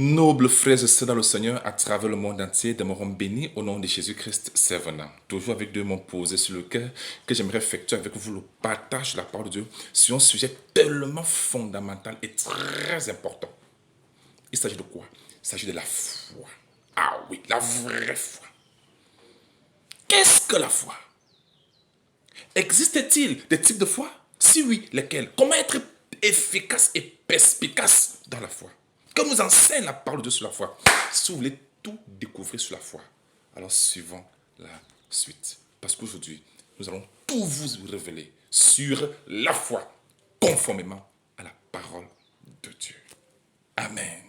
Nobles frères et sœurs dans le Seigneur, à travers le monde entier, demeurons bénis au nom de Jésus-Christ, c'est venant. Toujours avec Dieu m'ont posé sur le cœur que j'aimerais effectuer avec vous le partage de la parole de Dieu sur un sujet tellement fondamental et très important. Il s'agit de quoi? Il s'agit de la foi. Ah oui, la vraie foi. Qu'est-ce que la foi? Existe-t-il des types de foi? Si oui, lesquels? Comment être efficace et perspicace dans la foi? Que nous enseigne la parole de Dieu sur la foi? Si vous voulez tout découvrir sur la foi, alors suivons la suite. Parce qu'aujourd'hui, nous allons tout vous révéler sur la foi, conformément à la parole de Dieu. Amen.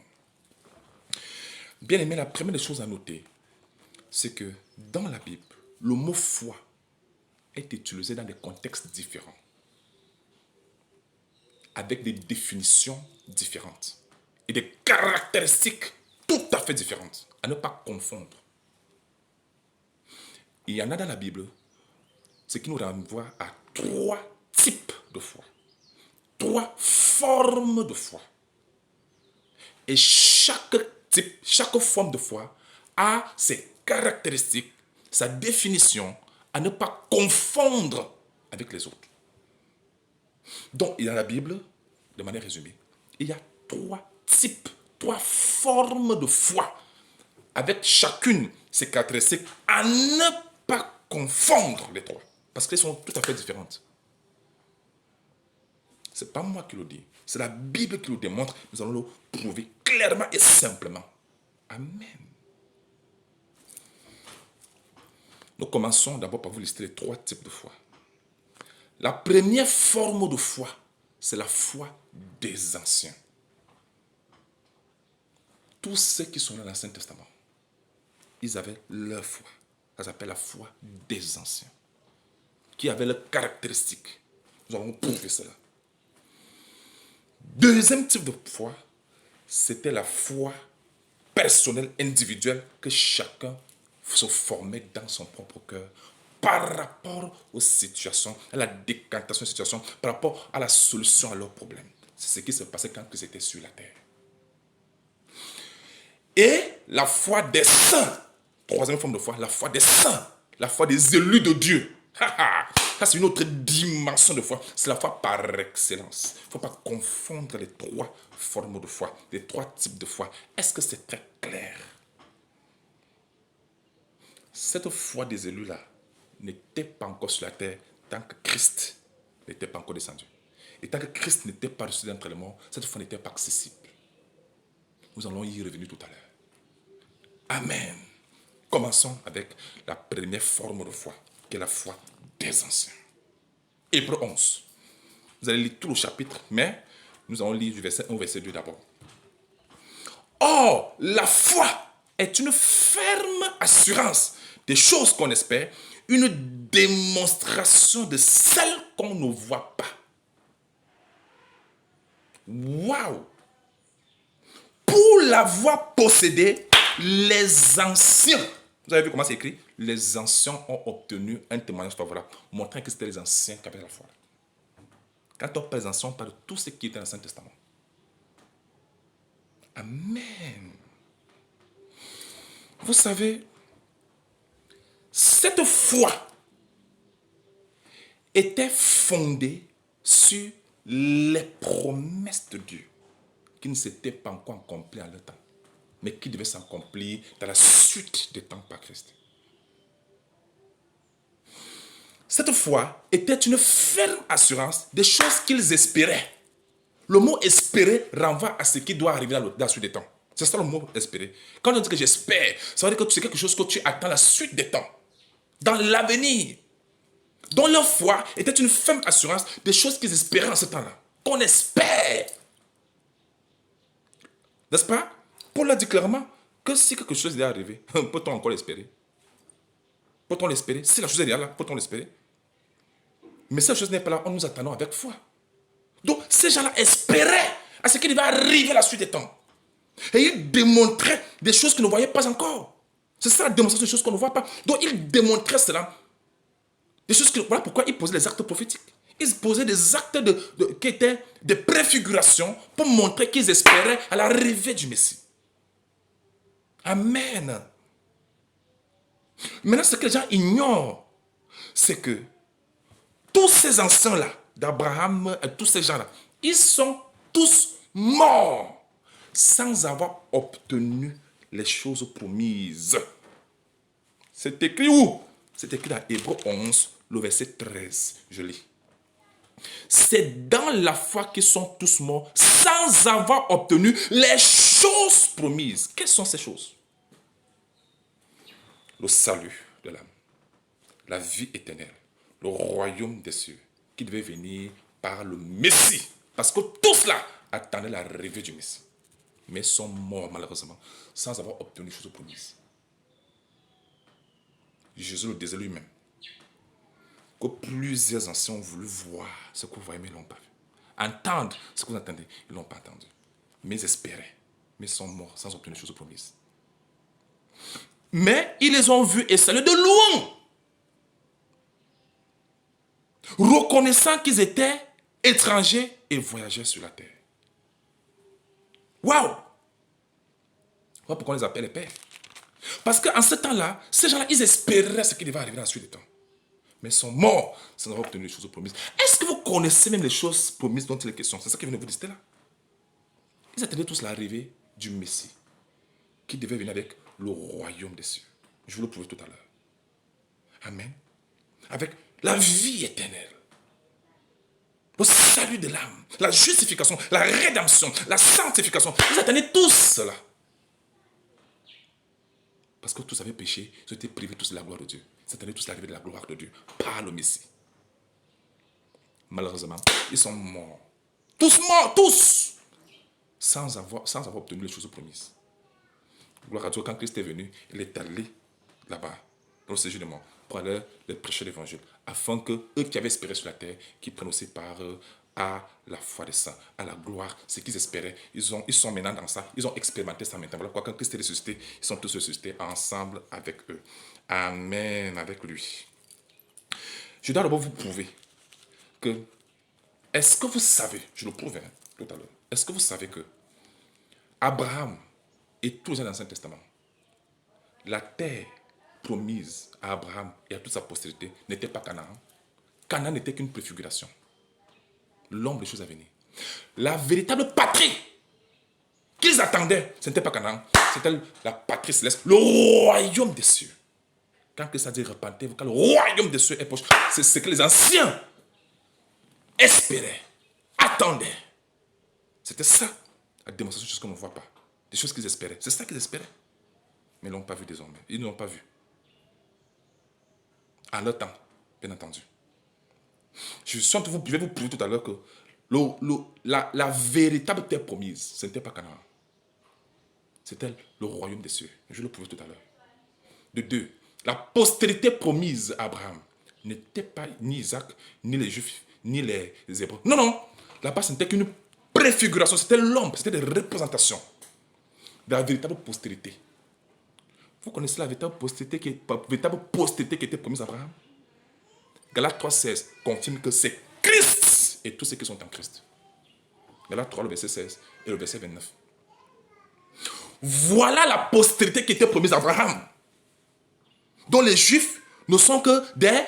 Bien aimé, la première des choses à noter, c'est que dans la Bible, le mot foi est utilisé dans des contextes différents, avec des définitions différentes et des caractéristiques tout à fait différentes, à ne pas confondre. Il y en a dans la Bible, ce qui nous renvoie à trois types de foi, trois formes de foi. Et chaque type, chaque forme de foi a ses caractéristiques, sa définition, à ne pas confondre avec les autres. Donc, il y a dans la Bible, de manière résumée, il y a trois types, trois formes de foi, avec chacune ses caractéristiques, à ne pas confondre les trois, parce qu'elles sont tout à fait différentes. Ce n'est pas moi qui le dis, c'est la Bible qui le démontre. Nous allons le prouver clairement et simplement. Amen. Nous commençons d'abord par vous lister les trois types de foi. La première forme de foi, c'est la foi des anciens. Tous ceux qui sont dans l'Ancien Testament, ils avaient leur foi. Ça s'appelle la foi des anciens, qui avait leurs caractéristiques. Nous allons prouver cela. Deuxième type de foi, c'était la foi personnelle, individuelle, que chacun se formait dans son propre cœur par rapport aux situations, à la décantation des situations, par rapport à la solution à leurs problèmes. C'est ce qui se passait quand ils étaient sur la terre. Et la foi des saints, troisième forme de foi, la foi des saints, la foi des élus de Dieu. Ça, c'est une autre dimension de foi. C'est la foi par excellence. Il ne faut pas confondre les trois formes de foi, les trois types de foi. Est-ce que c'est très clair? Cette foi des élus-là n'était pas encore sur la terre tant que Christ n'était pas encore descendu. Et tant que Christ n'était pas ressuscité d'entre les morts, cette foi n'était pas accessible. Nous allons y revenir tout à l'heure. Amen. Commençons avec la première forme de foi, qui est la foi des anciens. Hébreux 11. Vous allez lire tout le chapitre, mais nous allons lire du verset 1 au verset 2 d'abord. Or, la foi est une ferme assurance des choses qu'on espère, une démonstration de celles qu'on ne voit pas. Waouh! Pour l'avoir possédée, les anciens, vous avez vu comment c'est écrit? Les anciens ont obtenu un témoignage favorable, montrant que c'était les anciens qui avaient la foi. Quand on parle des anciens, on parle de tout ce qui était dans l'Ancien Testament. Amen. Vous savez, cette foi était fondée sur les promesses de Dieu qui ne s'étaient pas encore accomplies en leur temps, mais qui devaient s'accomplir dans la suite des temps par Christ. Cette foi était une ferme assurance des choses qu'ils espéraient. Le mot espérer renvoie à ce qui doit arriver dans la suite des temps. C'est ça le mot espérer. Quand on dit que j'espère, ça veut dire que c'est quelque chose que tu attends la suite des temps, dans l'avenir. Donc leur foi était une ferme assurance des choses qu'ils espéraient en ce temps-là. Qu'on espère. N'est-ce pas? Paul a dit clairement que si quelque chose est arrivé, peut-on encore l'espérer? Peut-on l'espérer? Si la chose est là, peut-on l'espérer? Mais si la chose n'est pas là, nous attendons avec foi. Donc ces gens-là espéraient à ce qui devait arriver à la suite des temps. Et ils démontraient des choses qu'ils ne voyaient pas encore. C'est ça la démonstration des choses qu'on ne voit pas. Donc ils démontraient cela. Des choses que, voilà pourquoi ils posaient les actes prophétiques. Ils posaient des actes qui étaient des préfigurations pour montrer qu'ils espéraient à l'arrivée du Messie. Amen. Maintenant, ce que les gens ignorent, c'est que tous ces anciens-là, d'Abraham, tous ces gens-là, ils sont tous morts sans avoir obtenu les choses promises. C'est écrit où? C'est écrit dans Hébreux 11, le verset 13. Je lis. C'est dans la foi qu'ils sont tous morts sans avoir obtenu les choses promises. Quelles sont ces choses? Le salut de l'âme, la vie éternelle, le royaume des cieux, qui devait venir par le Messie. Parce que tout cela attendait l'arrivée du Messie. Mais sont morts malheureusement, sans avoir obtenu les choses promises. Jésus le disait lui-même, que plusieurs anciens ont voulu voir ce que vous voyez, mais ils ne l'ont pas vu. Entendre ce que vous entendez, ils ne l'ont pas entendu. Mais ils espéraient, mais ils sont morts sans obtenir les choses promises. Mais ils les ont vus et salués de loin, reconnaissant qu'ils étaient étrangers et voyageurs sur la terre. Waouh! Voilà pourquoi on les appelle les pères. Parce qu'en ce temps-là, ces gens-là, ils espéraient ce qui devait arriver dans la suite du temps. Mais ils sont morts sans avoir obtenu les choses promises. Est-ce que vous connaissez même les choses promises dont il est question? C'est ça qui vient de vous dire là. Ils attendaient tous l'arrivée du Messie, qui devait venir avec le royaume des cieux. Je vous le prouve tout à l'heure. Amen. Avec la vie éternelle, le salut de l'âme, la justification, la rédemption, la sanctification. Ils attendaient tous cela. Parce que tous avaient péché, ils étaient privés tous de la gloire de Dieu. Ils attendaient tous l'arrivée de la gloire de Dieu par le Messie. Malheureusement, ils sont morts. Tous morts, tous, sans avoir obtenu les choses promises. Gloire à Dieu, quand Christ est venu, il est allé là-bas, dans le séjour des morts, pour aller leur prêcher l'évangile, afin que eux qui avaient espéré sur la terre, qui prennent aussi part à la foi des saints, à la gloire, ce qu'ils espéraient. Ils sont maintenant dans ça, ils ont expérimenté ça maintenant. Voilà, quand Christ est ressuscité, ils sont tous ressuscités ensemble avec eux. Amen, avec lui. Je dois d'abord vous prouver que, est-ce que vous savez, je le prouve tout à l'heure, est-ce que vous savez que Abraham et tous les gens dans l'Ancien Testament, la terre promise à Abraham et à toute sa postérité n'était pas Canaan. Canaan n'était qu'une préfiguration, l'ombre des choses à venir. La véritable patrie qu'ils attendaient, ce n'était pas Canaan, c'était la patrie céleste, le royaume des cieux. Quand Christ a dit repentez-vous, quand le royaume des cieux est proche, c'est ce que les anciens espéraient, attendaient. C'était ça, la démonstration de choses qu'on ne voit pas, des choses qu'ils espéraient. C'est ça qu'ils espéraient. Mais ils ne l'ont pas vu désormais. Ils ne l'ont pas vu. À leur temps, bien entendu. Je vais vous prouver tout à l'heure que la véritable terre promise, ce n'était pas Canaan. C'était le royaume des cieux. Je vais le prouver tout à l'heure. De deux, la postérité promise à Abraham n'était pas ni Isaac, ni les Juifs, ni les Hébreux. Non, non. Là-bas, ce n'était qu'une préfiguration. C'était l'ombre, c'était des représentations de la véritable postérité. Vous connaissez la véritable postérité qui était promise à Abraham? Galates 3,16 confirme que c'est Christ et tous ceux qui sont en Christ. Galates 3, le verset 16 et le verset 29. Voilà la postérité qui était promise à Abraham, dont les Juifs ne sont que des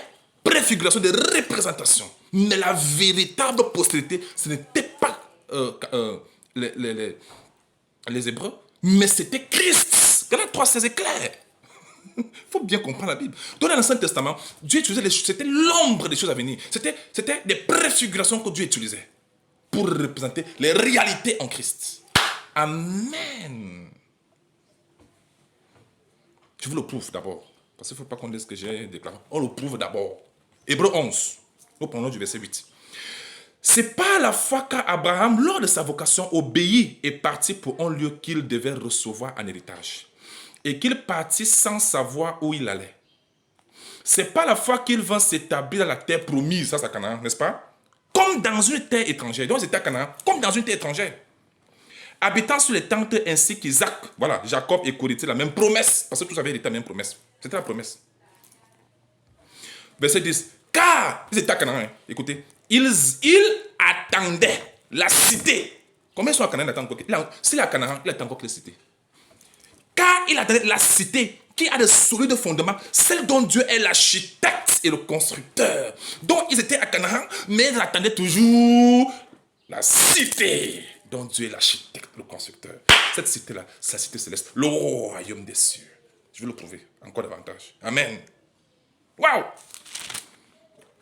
préfigurations, des représentations. Mais la véritable postérité, ce n'était pas les Hébreux, mais c'était Christ. Galates 3,16 est clair. Il faut bien comprendre la Bible. Dans l'Ancien Testament, Dieu utilisait c'était l'ombre des choses à venir. C'était des préfigurations que Dieu utilisait pour représenter les réalités en Christ. Amen. Je vous le prouve d'abord. Parce qu'il ne faut pas qu'on dise que j'ai déclaré. On le prouve d'abord. Hébreux 11. Nous prenons du verset 8. C'est par la foi qu'Abraham, lors de sa vocation, obéit et partit pour un lieu qu'il devait recevoir en héritage. Et qu'il partit sans savoir où il allait. C'est par la foi qu'il vint s'établir dans la terre promise, ça c'est Canaan, n'est-ce pas? Comme dans une terre étrangère. Donc c'était à Canaan, comme dans une terre étrangère. Habitant sur les tentes ainsi qu'Isaac, voilà, Jacob et hérité la même promesse, parce que tous avaient hérité la même promesse. C'était la promesse. Verset 10. Car, ils étaient à Canaan, écoutez, ils attendaient la cité. Combien sont à Canaan? S'il est à Canaan, il attend encore que la cité. Car il attendait la cité qui a de solides fondements, celle dont Dieu est l'architecte et le constructeur. Donc ils étaient à Canaan, mais ils attendaient toujours la cité dont Dieu est l'architecte, le constructeur. Cette cité-là, c'est la cité céleste, le royaume des cieux. Je vais le prouver encore davantage. Amen. Waouh!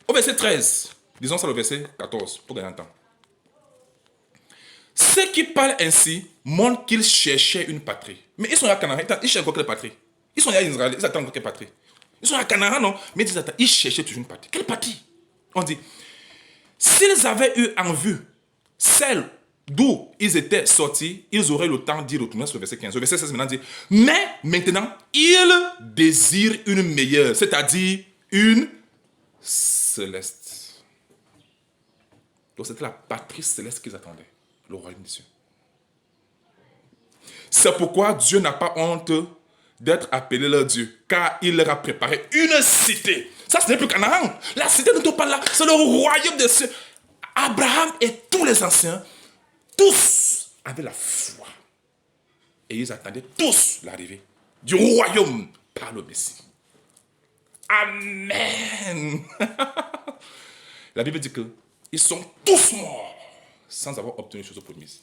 Au verset 13, disons ça le verset 14, pour gagner un temps. Ceux qui parlent ainsi montrent qu'ils cherchaient une patrie. Mais ils sont à Canaan, ils cherchent encore quelle patrie? Ils sont à Israël, ils attendent encore quelle patrie? Ils sont à Canaan, non? Mais ils cherchaient toujours une patrie. Quelle patrie? On dit, s'ils avaient eu en vue celle d'où ils étaient sortis, ils auraient le temps d'y retourner sur le verset 15. Le verset 16 maintenant dit, mais maintenant, ils désirent une meilleure, c'est-à-dire une céleste. Donc c'était la patrie céleste qu'ils attendaient, le royaume des cieux. C'est pourquoi Dieu n'a pas honte d'être appelé leur Dieu, car il leur a préparé une cité. Ça, ce n'est plus Canaan. La cité dont on parle là, c'est le royaume des cieux. Abraham et tous les anciens, tous avaient la foi. Et ils attendaient tous l'arrivée du royaume par le Messie. Amen. La Bible dit qu'ils sont tous morts sans avoir obtenu les choses promises.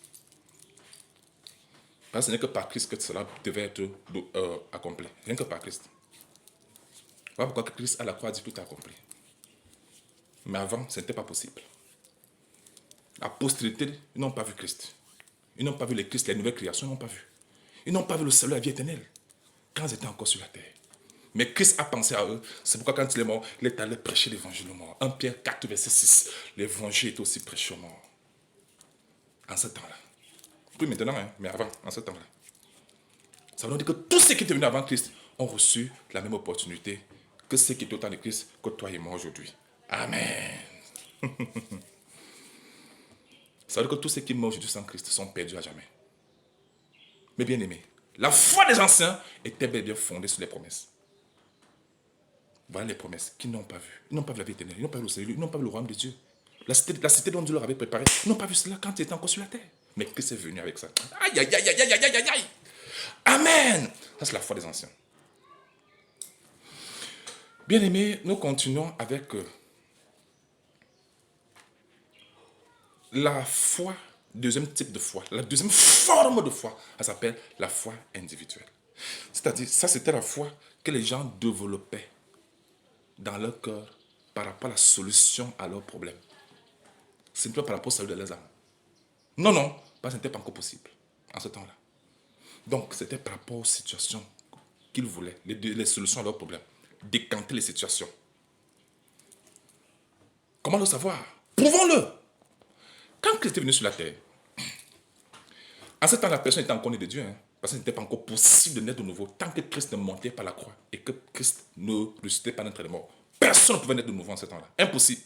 Parce que ce n'est que par Christ que cela devait être accompli. Rien que par Christ. Voilà pourquoi Christ à la croix dit tout est accompli. Mais avant, ce n'était pas possible. La postérité, ils n'ont pas vu Christ. Ils n'ont pas vu les Christ, les nouvelles créations, ils n'ont pas vu. Ils n'ont pas vu le salut, la vie éternelle, quand ils étaient encore sur la terre. Mais Christ a pensé à eux. C'est pourquoi quand il est mort, il est allé prêcher l'évangile aux morts. 1 Pierre 4, verset 6. L'évangile est aussi prêché aux morts. En ce temps-là. Plus maintenant, hein, mais avant, en ce temps-là. Ça veut dire que tous ceux qui étaient venus avant Christ ont reçu la même opportunité que ceux qui étaient au temps de Christ, que toi et moi aujourd'hui. Amen. Ça veut dire que tous ceux qui meurent aujourd'hui sans Christ sont perdus à jamais. Mais bien aimés, la foi des anciens était bel et bien fondée sur les promesses. Voilà les promesses qu'ils n'ont pas vues. Ils n'ont pas vu la vie éternelle, ils n'ont pas vu le salut, ils n'ont pas vu le royaume de Dieu. La cité dont Dieu leur avait préparé, ils n'ont pas vu cela quand ils étaient encore sur la terre. Mais Christ est venu avec ça. Aïe, aïe, aïe, aïe, aïe, aïe, aïe, aïe. Amen. Ça, c'est la foi des anciens. Bien aimés, nous continuons avec la foi, deuxième type de foi, la deuxième forme de foi, elle s'appelle la foi individuelle. C'est-à-dire, ça c'était la foi que les gens développaient dans leur cœur par rapport à la solution à leurs problèmes. Ce n'était pas par rapport au salut de leurs âmes. Non, non, parce que ce n'était pas encore possible en ce temps-là. Donc, c'était par rapport aux situations qu'ils voulaient, les solutions à leurs problèmes. Décanter les situations. Comment le savoir? Prouvons-le. Quand Christ est venu sur la terre, en ce temps, la personne était encore née de Dieu, parce que ce n'était pas encore possible de naître de nouveau tant que Christ ne montait pas la croix et que Christ ne ressuscitait pas d'entre les morts. Personne ne pouvait naître de nouveau en ce temps-là. Impossible.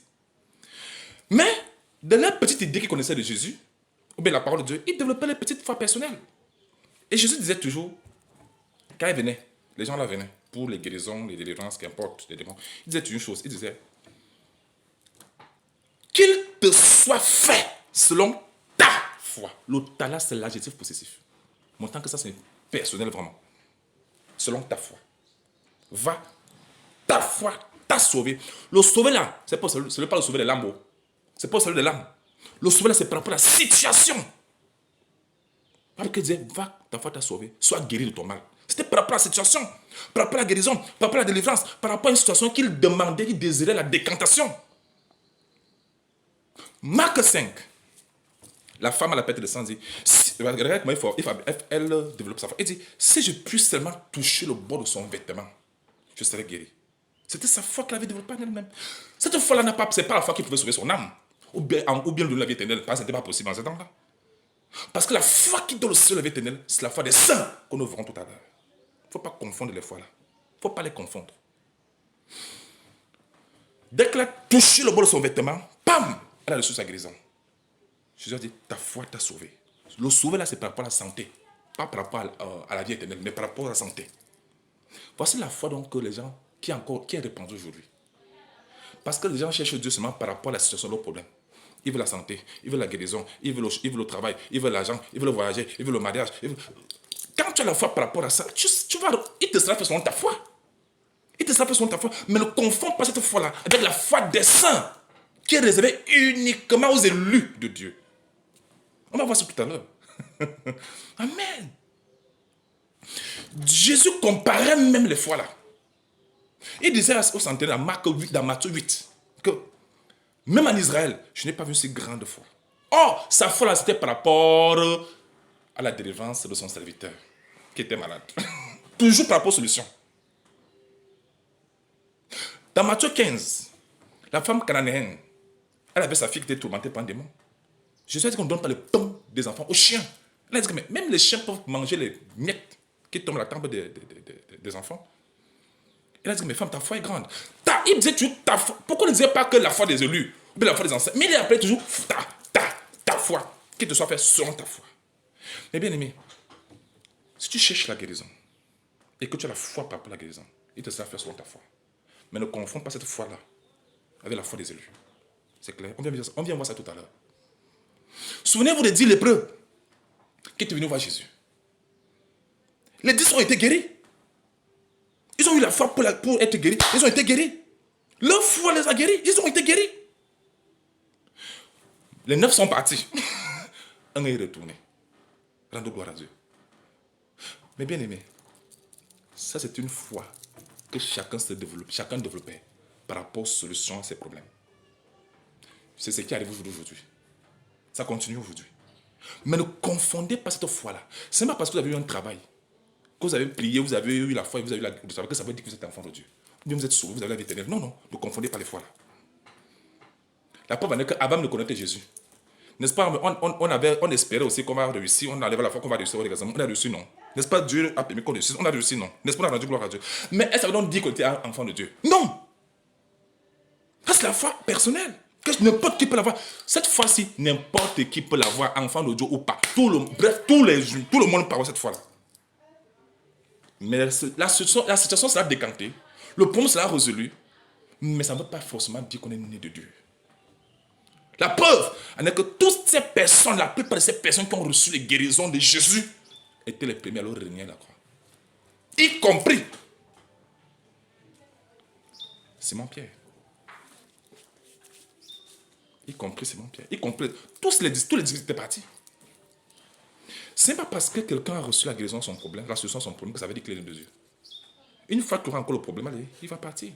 Mais, de la petite idée qu'ils connaissaient de Jésus, ou bien la parole de Dieu, ils développaient les petites foi personnelles. Et Jésus disait toujours, quand il venait, les gens là venaient, pour les guérisons, les délivrances, qu'importe, les démons, il disait une chose, il disait, qu'il te soit fait selon ta foi. Le ta là, c'est l'adjectif possessif. Montrant que ça, c'est personnel vraiment. Selon ta foi. Va, ta foi t'a sauvé. Le sauver là, ce n'est pas le sauver de l'âme. Ce n'est pas le sauver de l'âme. Le sauver là, c'est par rapport à la situation. Parce qu'il disait, va, ta foi t'a sauvé. Sois guéri de ton mal. C'était par rapport à la situation, par rapport à la guérison, par rapport à la délivrance, par rapport à une situation qu'il demandait, qu'il désirait la décantation. Marc 5, la femme à la perte de sang dit, regarde comment elle développe sa foi. Elle dit, si je puis seulement toucher le bord de son vêtement, je serai guéri. C'était sa foi qu'elle avait développée en elle-même. Cette foi-là, ce n'est pas la foi qui pouvait sauver son âme, ou bien donner la vie éternelle, parce que ce n'était pas possible en ce temps-là. Parce que la foi qui donne le ciel la vie éternelle, c'est la foi des saints que nous verrons tout à l'heure. Il ne faut pas confondre les foi là. Il ne faut pas les confondre. Dès qu'elle a touché le bord de son vêtement, pam, elle a reçu sa guérison. Jésus a dit, ta foi t'a sauvé. Le sauver là, c'est par rapport à la santé. Pas par rapport à la vie éternelle, mais par rapport à la santé. Voici la foi donc que les gens, qui est répandue aujourd'hui. Parce que les gens cherchent Dieu seulement par rapport à la situation de leurs problèmes. Ils veulent la santé, ils veulent la guérison, ils veulent le travail, ils veulent l'argent, ils veulent voyager, ils veulent le mariage. Quand tu as la foi par rapport à ça, il te sera fait selon ta foi. Il te sera fait selon ta foi. Mais ne confonds pas cette foi-là avec la foi des saints, qui est réservée uniquement aux élus de Dieu. On va voir ça tout à l'heure. Amen. Jésus comparait même les fois là. Il disait au centenaire, dans Matthieu 8, que même en Israël, je n'ai pas vu si grande foi. Or, sa foi là, c'était par rapport à la délivrance de son serviteur, qui était malade. Toujours par rapport aux solutions. Dans Matthieu 15, la femme cananéenne, elle avait sa fille qui était tourmentée par un démon. Jésus a dit qu'on ne donne pas le pain des enfants aux chiens. Elle a dit que même les chiens peuvent manger les miettes qui tombent à la table des enfants. Il a dit, mais femme, ta foi est grande. Il disait toujours ta foi. Pourquoi il ne disait pas que la foi des élus, ou la foi des anciens? Mais il appelait toujours ta foi, qui te soit fait selon ta foi. Mais bien aimé, si tu cherches la guérison, et que tu as la foi par rapport à la guérison, il te sera fait selon ta foi. Mais ne confonds pas cette foi-là avec la foi des élus. C'est clair? On vient voir ça tout à l'heure. Souvenez-vous des 10 lépreux qui étaient venus voir Jésus. Les 10 ont été guéris. Ils ont eu la foi pour être guéris. Ils ont été guéris. Leur foi les a guéris. Ils ont été guéris. Les 9 sont partis. Un est retourné. Rendons gloire à Dieu. Mais bien aimé, ça c'est une foi que chacun développait par rapport aux solutions à ses problèmes. C'est ce qui arrive aujourd'hui. Ça continue aujourd'hui. Mais ne confondez pas cette foi-là. Ce n'est pas parce que vous avez eu un travail, que vous avez prié, vous avez eu la foi et vous avez eu le travail, que ça veut dire que vous êtes enfant de Dieu. Ou bien vous êtes sauvé, vous avez la vie éternelle. Non, non, ne confondez pas les foi-là. La preuve en est qu'Abraham ne connaissait Jésus. N'est-ce pas? On espérait aussi qu'on va réussir, on avait la foi qu'on va réussir au régalement. On a réussi, non. N'est-ce pas? Dieu a permis qu'on réussisse, on a réussi, non. N'est-ce pas? On a rendu gloire à Dieu. Mais est-ce que ça veut donc dire qu'on était un enfant de Dieu? Non! Ça, c'est la foi personnelle. Que n'importe qui peut l'avoir. Cette fois-ci, n'importe qui peut l'avoir, enfant de Dieu ou pas. Bref, tout le monde peut avoir cette foi-là. Mais la situation sera décantée. Le problème sera résolu. Mais ça ne veut pas forcément dire qu'on est né de Dieu. La preuve en est que toutes ces personnes, la plupart de ces personnes qui ont reçu les guérisons de Jésus, étaient les premiers à leur régner à la croix. Y compris Simon-Pierre. Y compris Simon-Pierre. Y compris tous les disciples étaient partis. Ce n'est pas parce que quelqu'un a reçu la guérison de son problème, la solution de son problème, que ça veut dire qu'il est de Dieu. Une fois qu'il aura encore le problème, allez, il va partir.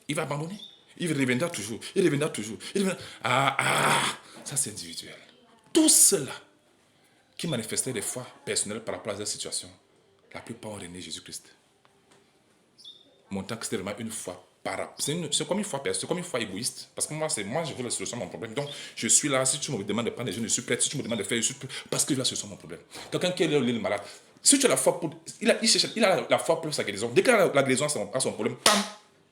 Il va abandonner. Il reviendra toujours. Il reviendra toujours. Ça c'est individuel. Tous ceux-là qui manifestaient des foi personnelles par rapport à cette situation, la plupart ont régné Jésus-Christ. Montrant que c'était vraiment une foi c'est comme une foi personnelle, c'est comme une foi égoïste. Parce que moi, je veux la solution de mon problème. Donc, je suis là. Si tu me demandes de prendre des jeunes, je suis prêt. Si tu me demandes de faire, je suis prêt. Parce que je veux la solution de mon problème. Quelqu'un qui est le malade, si tu as la foi pour. Il a la foi pour sa guérison. Dès qu'il a la guérison à son problème, pam!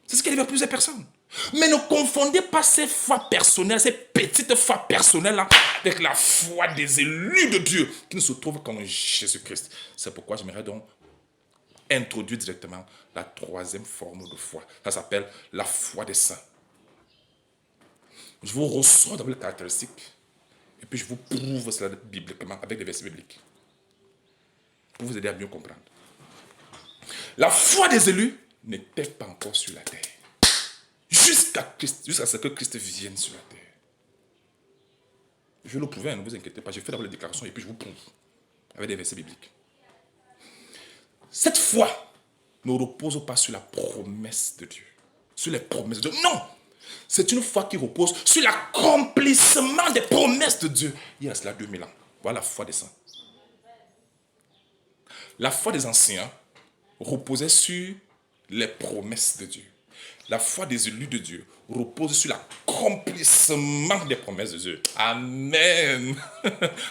C'est ce qui arrive à plusieurs personnes. Mais ne confondez pas ces foi personnelles, ces petites foi personnelles-là, avec la foi des élus de Dieu qui ne se trouvent qu'en Jésus-Christ. C'est pourquoi j'aimerais donc introduire directement la troisième forme de foi. Ça s'appelle la foi des saints. Je vous ressors d'abord les caractéristiques et puis je vous prouve cela bibliquement avec des versets bibliques pour vous aider à mieux comprendre. La foi des élus n'était pas encore sur la terre jusqu'à ce que Christ vienne sur la terre. Je vais le prouver, ne vous inquiétez pas. Je fais d'abord les déclarations et puis je vous prouve avec des versets bibliques. Cette foi ne repose pas sur la promesse de Dieu. Sur les promesses de Dieu. Non! C'est une foi qui repose sur l'accomplissement des promesses de Dieu. Il y a cela 2000 ans. Voilà la foi des saints. La foi des anciens reposait sur les promesses de Dieu. La foi des élus de Dieu repose sur l'accomplissement des promesses de Dieu. Amen!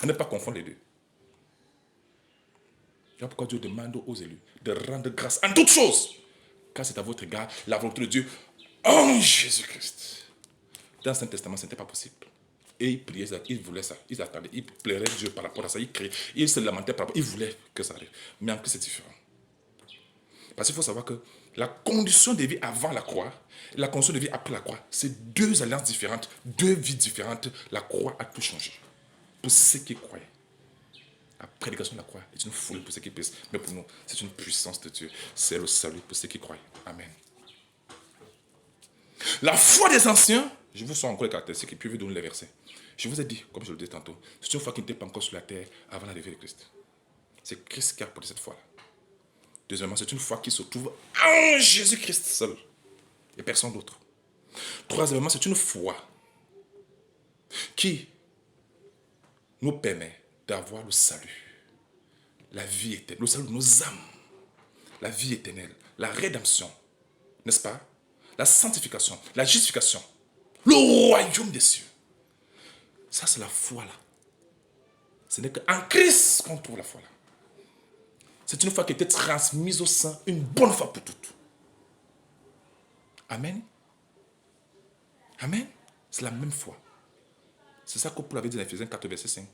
On ne pas confondre les deux. Voilà pourquoi Dieu demande aux élus de rendre grâce en toutes choses. Car c'est à votre égard la volonté de Dieu en Jésus-Christ. Dans l'Ancien Testament, ce n'était pas possible. Et ils priaient ça, ils voulaient ça, ils attendaient, ils plairaient Dieu par rapport à ça, ils criaient, ils se lamentaient par rapport, ils voulaient que ça arrive. Mais en Christ, c'est différent. Parce qu'il faut savoir que la condition de vie avant la croix, et la condition de vie après la croix, c'est deux alliances différentes, deux vies différentes. La croix a tout changé. Pour ceux qui croyaient. La prédication de la croix est une folie pour ceux qui pèsent, mais pour nous, c'est une puissance de Dieu. C'est le salut pour ceux qui croient. Amen. La foi des anciens, je vous sors encore les caractéristiques et puis je vais donner les versets. Je vous ai dit, comme je le disais tantôt, c'est une foi qui n'était pas encore sur la terre avant l'arrivée de Christ. C'est Christ qui a apporté cette foi-là. Deuxièmement, c'est une foi qui se trouve en Jésus-Christ seul et personne d'autre. Troisièmement, c'est une foi qui nous permet d'avoir le salut, la vie éternelle, le salut de nos âmes, la vie éternelle, la rédemption, n'est-ce pas? La sanctification, la justification, le royaume des cieux. Ça, c'est la foi là. Ce n'est qu'en Christ qu'on trouve la foi là. C'est une foi qui a été transmise au sein une bonne fois pour toutes. Amen. Amen. C'est la même foi. C'est ça que Paul avait dit dans Ephésiens 4, verset 5.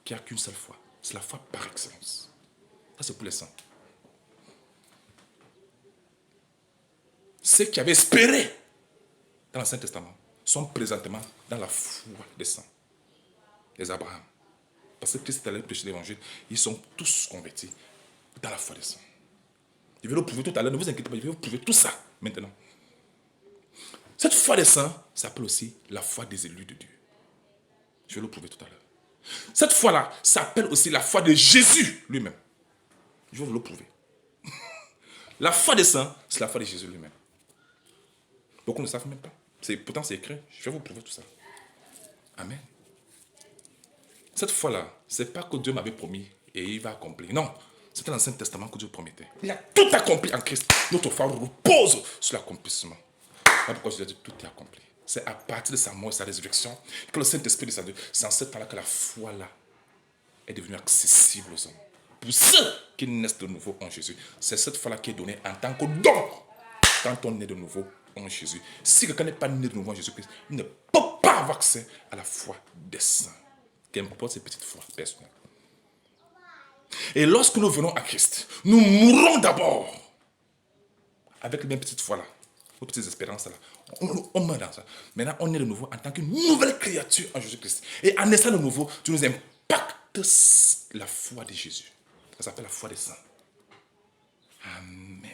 Qu'il n'y a qu'une seule foi. C'est la foi par excellence. Ça, c'est pour les saints. Ceux qui avaient espéré dans l'Ancien Testament sont présentement dans la foi des saints, des Abraham. Parce que Christ est allé prêcher l'évangile, ils sont tous convertis dans la foi des saints. Je vais le prouver tout à l'heure, ne vous inquiétez pas, je vais vous prouver tout ça maintenant. Cette foi des saints s'appelle aussi la foi des élus de Dieu. Je vais le prouver tout à l'heure. Cette foi-là s'appelle aussi la foi de Jésus lui-même. Je vais vous le prouver. La foi des saints, c'est la foi de Jésus lui-même. Beaucoup ne savent même pas. Pourtant, c'est écrit. Je vais vous prouver tout ça. Amen. Cette foi-là, ce n'est pas que Dieu m'avait promis et il va accomplir. Non, c'était l'Ancien Testament que Dieu promettait. Il a tout accompli en Christ. Notre foi repose sur l'accomplissement. Voilà pourquoi je dis que tout est accompli. C'est à partir de sa mort et sa résurrection que le Saint-Esprit descendu. C'est en ce temps-là que la foi-là est devenue accessible aux hommes. Pour ceux qui naissent de nouveau en Jésus, c'est cette foi-là qui est donnée en tant que don quand on est de nouveau en Jésus. Si quelqu'un n'est pas né de nouveau en Jésus-Christ, il ne peut pas avoir accès à la foi des saints. Qu'importe ces petites foi personnelles. Et lorsque nous venons à Christ, nous mourrons d'abord avec les mêmes petites foi-là, nos petites espérances-là. On meurt dans ça. Maintenant, on est de nouveau en tant qu'une nouvelle créature en Jésus-Christ. Et en naissant de nouveau, tu nous impactes la foi de Jésus. Ça s'appelle la foi des saints. Amen.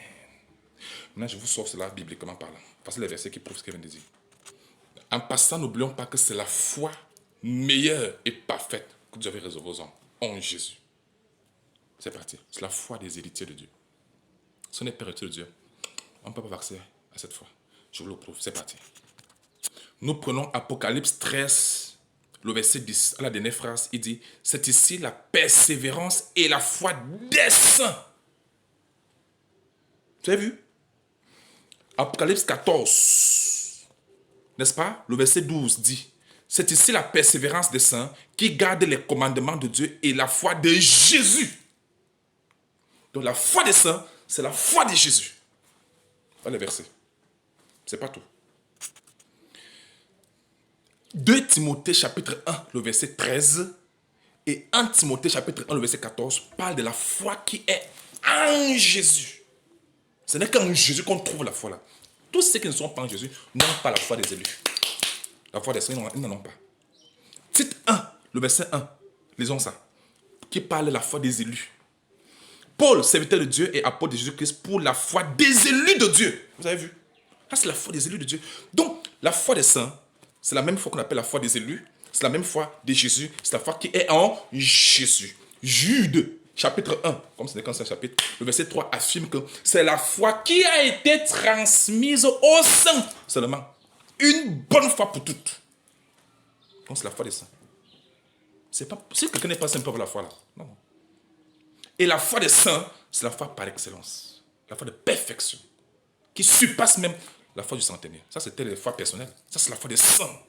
Maintenant, je vous sors cela bibliquement parlant. Parce que les versets qui prouvent ce qu'il vient de dire. En passant, n'oublions pas que c'est la foi meilleure et parfaite que Dieu avait réservée aux hommes en Jésus. C'est parti. C'est la foi des héritiers de Dieu. Si on n'est pas héritier de Dieu, on ne peut pas avoir accès à cette foi. Je vous le prouve. C'est parti. Nous prenons Apocalypse 13, le verset 10. À la dernière phrase, il dit, c'est ici la persévérance et la foi des saints. Vous avez vu? Apocalypse 14, n'est-ce pas? Le verset 12 dit, c'est ici la persévérance des saints qui gardent les commandements de Dieu et la foi de Jésus. Donc la foi des saints, c'est la foi de Jésus. Voilà les versets. C'est pas tout. 2 Timothée chapitre 1, le verset 13 et 1 Timothée chapitre 1, le verset 14 parle de la foi qui est en Jésus. Ce n'est qu'en Jésus qu'on trouve la foi là. Tous ceux qui ne sont pas en Jésus n'ont pas la foi des élus. La foi des saints, ils n'en ont pas. Tite 1, le verset 1, lisons ça, qui parle de la foi des élus. Paul, serviteur de Dieu et apôtre de Jésus-Christ pour la foi des élus de Dieu. Vous avez vu? Ça, c'est la foi des élus de Dieu. Donc, la foi des saints, c'est la même foi qu'on appelle la foi des élus. C'est la même foi de Jésus. C'est la foi qui est en Jésus. Jude, chapitre 1, comme ce n'est qu'un seul chapitre, le verset 3 affirme que c'est la foi qui a été transmise aux saints seulement. Une bonne fois pour toutes. Donc, c'est la foi des saints. C'est pas, si quelqu'un n'est pas saint, il peut avoir la foi là. Non. Et la foi des saints, c'est la foi par excellence. La foi de perfection. Qui surpasse même la foi du centenaire. Ça, c'était la foi personnelle. Ça, c'est la foi des saints.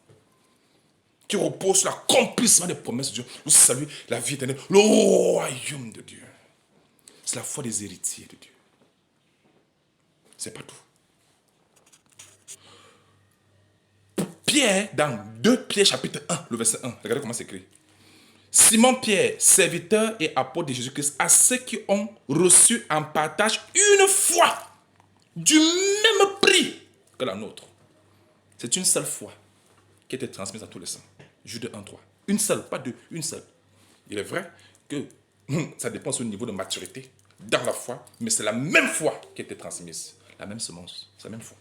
Qui repose sur l'accomplissement des promesses de Dieu. Le salut, la vie éternelle, le royaume de Dieu. C'est la foi des héritiers de Dieu. C'est pas tout. Pierre, dans 2 Pierre chapitre 1, le verset 1, regardez comment c'est écrit. Simon Pierre, serviteur et apôtre de Jésus-Christ, à ceux qui ont reçu en partage une foi du même prix que la nôtre. C'est une seule foi qui a été transmise à tous les saints. Jude 1, 3. Une seule, pas deux, une seule. Il est vrai que Ça dépend de son niveau de maturité dans la foi, mais c'est la même foi qui a été transmise. La même semence, c'est la même foi.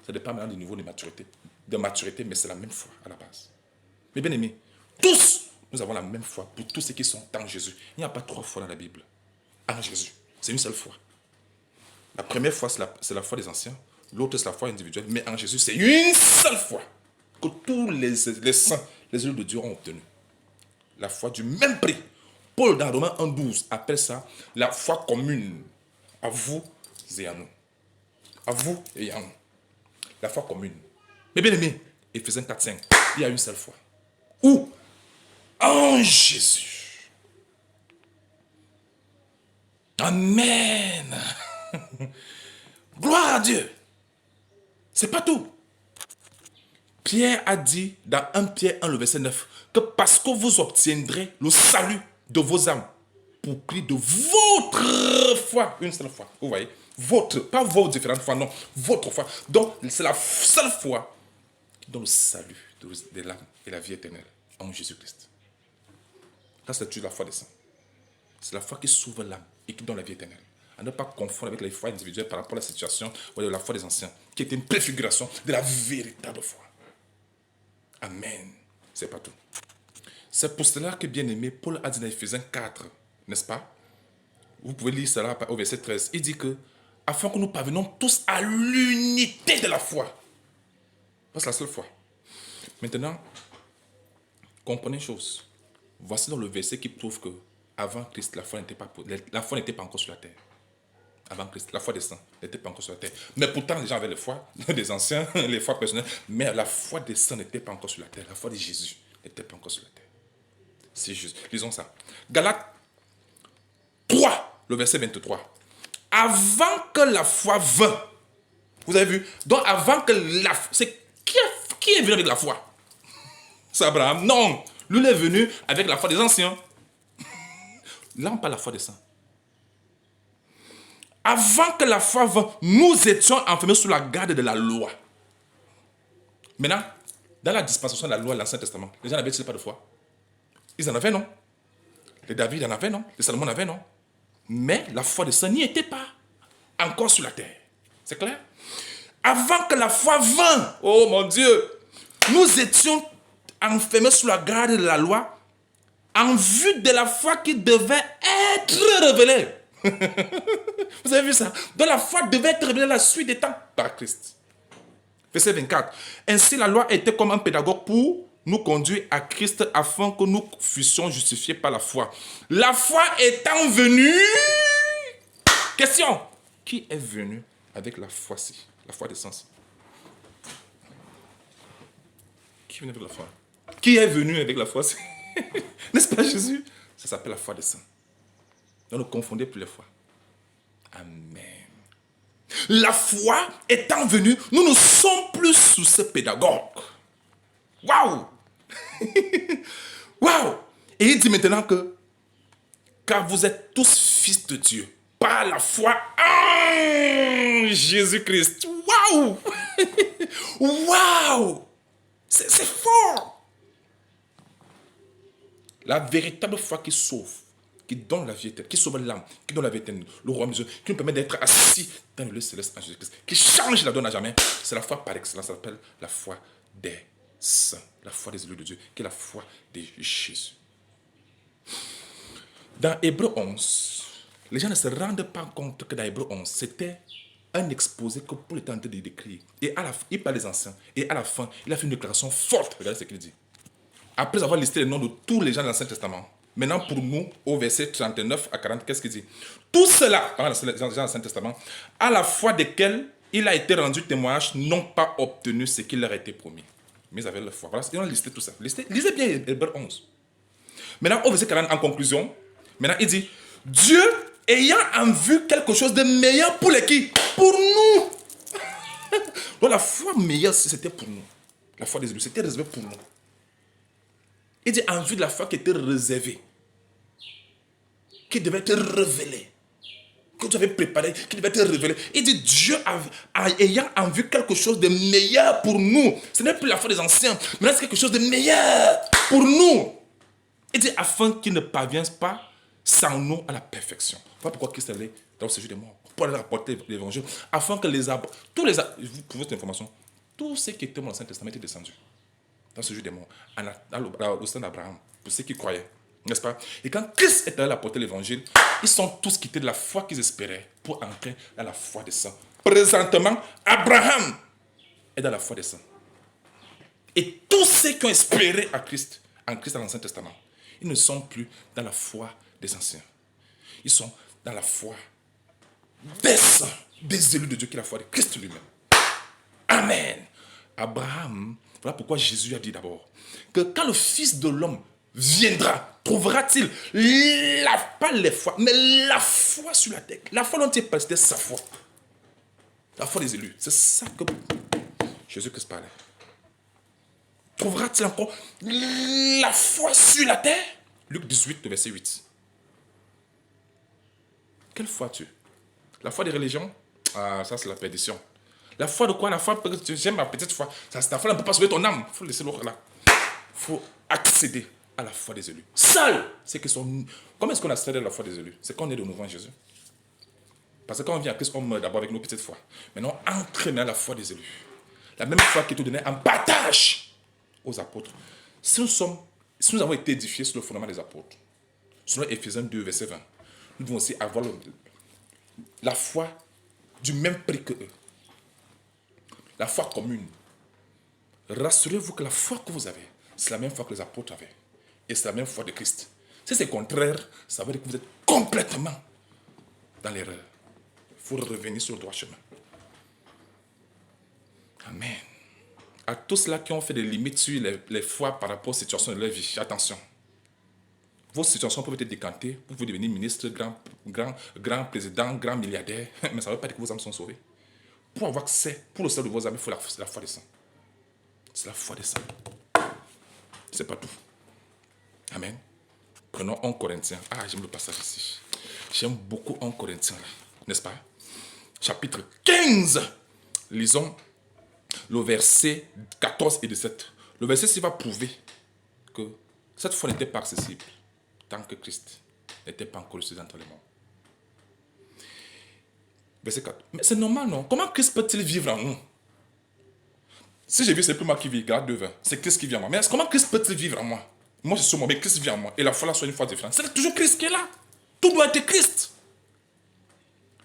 Ça dépend maintenant du niveau de maturité, mais c'est la même foi à la base. Mais bien aimés, tous, nous avons la même foi pour tous ceux qui sont en Jésus. Il n'y a pas 3 fois dans la Bible. En Jésus, c'est une seule foi. La première foi, c'est la foi des anciens. L'autre, c'est la foi individuelle. Mais en Jésus, c'est une seule foi que tous les saints, les élus de Dieu ont obtenu. La foi du même prix. Paul, dans Romains 1,12, appelle ça la foi commune. À vous et à nous. À vous et à nous. La foi commune. Mais bien aimé, Éphésiens 4,5, il y a une seule foi. Où? En Jésus. Amen. Gloire à Dieu. C'est pas tout. Pierre a dit dans 1 Pierre 1, le verset 9, que parce que vous obtiendrez le salut de vos âmes pour prix de votre foi, une seule foi, vous voyez, votre, pas vos différentes foi, non, votre foi. Donc, c'est la seule foi qui donne le salut de l'âme et la vie éternelle en Jésus-Christ. Ça, c'est la foi des saints. C'est la foi qui sauve l'âme et qui donne la vie éternelle. À ne pas confondre avec les foi individuelles par rapport à la situation ou de la foi des anciens, qui était une préfiguration de la véritable foi. Amen. C'est pas tout. C'est pour cela que, bien aimé, Paul a dit dans Éphésiens 4, n'est-ce pas? Vous pouvez lire cela au verset 13. Il dit que, afin que nous parvenions tous à l'unité de la foi. C'est la seule foi. Maintenant, comprenez une chose. Voici dans le verset qui prouve que, avant Christ, la foi n'était pas encore sur la terre. Avant Christ, la foi des saints n'était pas encore sur la terre. Mais pourtant, les gens avaient la foi des anciens, les foi personnelles, mais la foi des saints n'était pas encore sur la terre. La foi de Jésus n'était pas encore sur la terre. C'est juste. Lisons ça. Galates 3, le verset 23. Avant que la foi vint, vous avez vu, donc avant que la foi, c'est qui est venu avec la foi? C'est Abraham? Non. Lui, il est venu avec la foi des anciens. Là, on parle de la foi des saints. Avant que la foi vint, nous étions enfermés sous la garde de la loi. Maintenant, dans la dispensation de la loi de l'Ancien Testament, les gens n'avaient pas de foi. Ils en avaient, non? Les David en avaient, non? Les Salomon en avaient, non? Mais la foi des saints n'y était pas encore sur la terre. C'est clair? Avant que la foi vint, oh mon Dieu, nous étions enfermés sous la garde de la loi en vue de la foi qui devait être révélée. Vous avez vu ça? Donc la foi devait être révélée à la suite des temps par Christ. Verset 24. Ainsi la loi était comme un pédagogue pour nous conduire à Christ afin que nous fussions justifiés par la foi. La foi étant venue... Question. Qui est venu avec la foi-ci? La foi des sens. Qui est venu avec la foi? Qui est venu avec la foi-ci? N'est-ce pas Jésus? Ça s'appelle la foi des saints. Donc ne confondez plus les fois. Amen. La foi étant venue, nous ne sommes plus sous ce pédagogue. Waouh! Waouh! Et il dit maintenant que, car vous êtes tous fils de Dieu, par la foi en Jésus-Christ. Waouh! Waouh! C'est fort! La véritable foi qui sauve, qui donne la vie éternelle, qui sauve l'âme, qui donne la vie éternelle, le royaume de Dieu, qui nous permet d'être assis dans le lieu céleste en Jésus-Christ, qui change la donne à jamais. C'est la foi par excellence, ça s'appelle la foi des saints, la foi des élus de Dieu, qui est la foi de Jésus. Dans Hébreux 11, les gens ne se rendent pas compte que dans Hébreux 11, c'était un exposé que Paul était en train de décrire. Et il parle des anciens. Et à la fin, il a fait une déclaration forte. Regardez ce qu'il dit. Après avoir listé les noms de tous les gens de l'Ancien Testament, maintenant pour nous, au verset 39 à 40, qu'est-ce qu'il dit? Tout cela, les gens de l'Ancien Testament, à la foi desquels il a été rendu témoignage, n'ont pas obtenu ce qui leur a été promis. Mais ils avaient la foi. Voilà, ils ont listé tout ça. Lisez bien Hébreux 11. Maintenant, au verset 40, en conclusion, maintenant il dit, Dieu ayant en vue quelque chose de meilleur pour les qui? Pour nous. Donc la foi meilleure, c'était pour nous. La foi des élus, c'était réservé pour nous. Il dit en vue de la foi qui était réservée, qui devait être révélée, que tu avais préparé, qui devait être révélée. Il dit Dieu ayant en vue quelque chose de meilleur pour nous. Ce n'est plus la foi des anciens, mais c'est quelque chose de meilleur pour nous. Il dit afin qu'ils ne parviennent pas sans nous à la perfection. Voilà pourquoi Christ est allé dans le séjour des morts, pour aller rapporter l'évangile, afin que vous pouvez cette information, tous ceux qui étaient dans l'Ancien Testament étaient descendus dans ce séjour des morts, au sein d'Abraham, pour ceux qui croyaient, n'est-ce pas? Et quand Christ est allé apporter l'évangile, ils sont tous quittés de la foi qu'ils espéraient pour entrer dans la foi des saints. Présentement, Abraham est dans la foi des saints. Et tous ceux qui ont espéré en Christ dans l'Ancien Testament, ils ne sont plus dans la foi des anciens. Ils sont dans la foi des saints, des élus de Dieu, qui est la foi de Christ lui-même. Amen. Abraham, voilà pourquoi Jésus a dit d'abord que quand le Fils de l'homme viendra, trouvera-t-il pas les foi, mais la foi sur la terre. La foi dont il parlait, c'était sa foi. La foi des élus. C'est ça que Jésus-Christ parlait. Trouvera-t-il encore la foi sur la terre? Luc 18, verset 8. Quelle foi as-tu? La foi des religions? Ah, ça c'est la perdition. La foi de quoi? La foi, j'aime ma petite foi. Ta foi ne peut pas sauver ton âme. Il faut laisser l'autre là. Il faut accéder à la foi des élus. Seul, c'est que comment est-ce qu'on accède à la foi des élus? C'est qu'on est de nouveau en Jésus. Parce que quand on vient à Christ, on meurt d'abord avec nos petites foi. Maintenant, entraîner à la foi des élus. La même foi qui te donnait en partage aux apôtres. Si nous avons été édifiés sur le fondement des apôtres, selon Éphésiens 2, verset 20, nous devons aussi avoir la foi du même prix que eux. La foi commune. Rassurez-vous que la foi que vous avez, c'est la même foi que les apôtres avaient. Et c'est la même foi de Christ. Si c'est contraire, ça veut dire que vous êtes complètement dans l'erreur. Il faut revenir sur le droit chemin. Amen. À tous ceux qui ont fait des limites sur les foi par rapport aux situations de leur vie, attention. Vos situations peuvent être décantées. Vous pouvez devenir ministre, grand président, grand milliardaire. Mais ça ne veut pas dire que vos âmes sont sauvées. Pour avoir accès, pour le salut de vos âmes, il faut la foi des saints. C'est la foi des saints. C'est pas tout. Amen. Prenons 1 Corinthiens. Ah, j'aime le passage ici. J'aime beaucoup 1 Corinthiens, n'est-ce pas? Chapitre 15. Lisons le verset 14 et 17. Le verset ci va prouver que cette foi n'était pas accessible tant que Christ n'était pas encore ressuscité entre les morts. Verset 4. Mais c'est normal, non? Comment Christ peut-il vivre en nous? Si j'ai vu, c'est plus moi qui vis, Galates 2:20. C'est Christ qui vit en moi. Mais comment Christ peut-il vivre en moi? Moi, je suis moi, mais Christ vit en moi. Et la foi là soit une foi différente. C'est toujours Christ qui est là. Tout doit être Christ.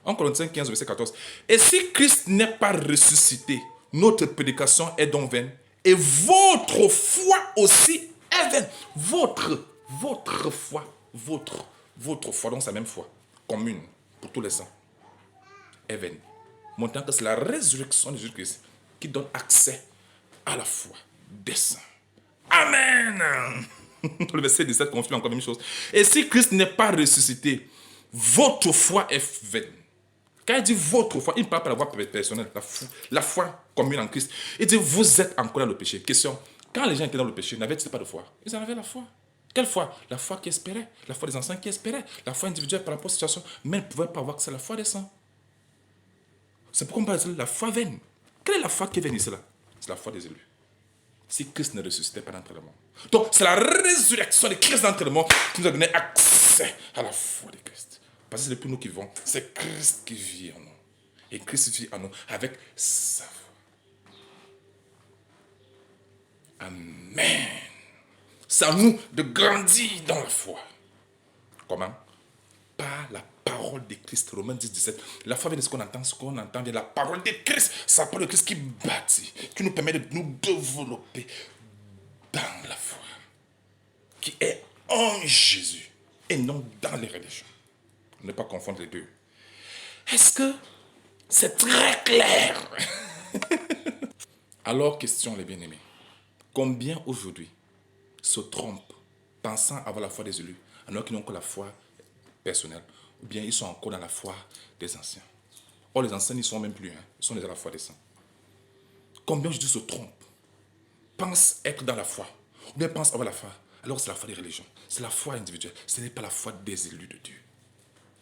1 Corinthiens 15, verset 14. Et si Christ n'est pas ressuscité, notre prédication est donc vaine. Et votre foi aussi est vaine. Votre foi, donc c'est la même foi, commune pour tous les saints, est vaine. Montrant que c'est la résurrection de Jésus-Christ qui donne accès à la foi des saints. Amen. Le verset 17 confirme encore la même chose. Et si Christ n'est pas ressuscité, votre foi est vaine. Quand il dit votre foi, il ne parle pas de la foi personnelle, la foi commune en Christ. Il dit vous êtes encore dans le péché. Question, quand les gens étaient dans le péché, n'avaient-ils pas de foi? Ils en avaient la foi. Quelle foi? La foi qui espérait, la foi des anciens qui espéraient, la foi individuelle par rapport aux situations, mais ils ne pouvaient pas avoir que c'est la foi des saints. C'est pourquoi on parle de la foi vaine. Quelle est la foi qui est vaine ici là? C'est la foi des élus. Si Christ ne ressuscitait pas d'entre les morts. Donc, c'est la résurrection de Christ d'entre les morts qui nous a donné accès à la foi de Christ. Parce que c'est plus nous qui vivons, c'est Christ qui vit en nous. Et Christ vit en nous avec sa foi. Amen. C'est à nous de grandir dans la foi. Comment? Par la parole de Christ. Romains 10, 17. La foi vient de ce qu'on entend vient de la parole de Christ. C'est la parole de Christ qui bâtit, qui nous permet de nous développer dans la foi, qui est en Jésus et non dans les religions. Ne pas confondre les deux. Est-ce que c'est très clair? Alors, question les bien-aimés. Combien aujourd'hui se trompent pensant avoir la foi des élus alors qu'ils n'ont que la foi personnelle, ou bien ils sont encore dans la foi des anciens? Or, les anciens n'y sont même plus, ils sont déjà dans la foi des saints. Combien aujourd'hui se trompent, pensent être dans la foi, ou bien pensent avoir la foi, alors c'est la foi des religions, c'est la foi individuelle, ce n'est pas la foi des élus de Dieu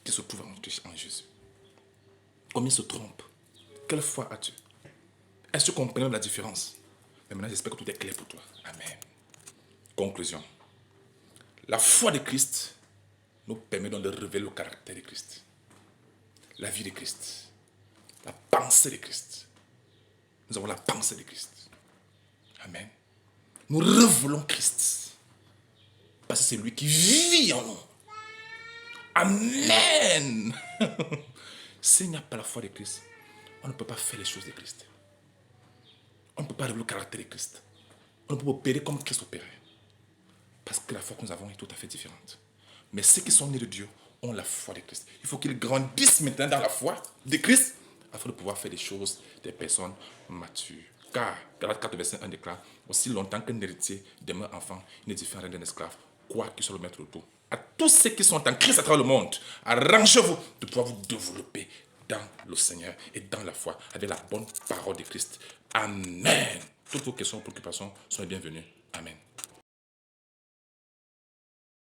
qui se trouvent en Jésus. Combien se trompent? Quelle foi as-tu? Est-ce que tu comprends la différence? Mais maintenant, j'espère que tout est clair pour toi. Amen. Conclusion. La foi de Christ nous permet donc de révéler le caractère de Christ, la vie de Christ, la pensée de Christ. Nous avons la pensée de Christ. Amen. Nous révélons Christ. Parce que c'est lui qui vit en nous. Amen. S'il n'y a pas la foi de Christ, on ne peut pas faire les choses de Christ. On ne peut pas révéler le caractère de Christ. On ne peut pas opérer comme Christ opérait. Parce que la foi que nous avons est tout à fait différente. Mais ceux qui sont nés de Dieu ont la foi de Christ. Il faut qu'ils grandissent maintenant dans la foi de Christ afin de pouvoir faire des choses des personnes matures. Car Galates 4, verset 1 déclare, aussi longtemps qu'un héritier demeure enfant, il n'est différent d'un esclave, quoi qu'il soit le maître de tout. À tous ceux qui sont en Christ à travers le monde, arrangez-vous de pouvoir vous développer dans le Seigneur et dans la foi, avec la bonne parole de Christ. Amen. Toutes vos questions et préoccupations sont les bienvenues. Amen.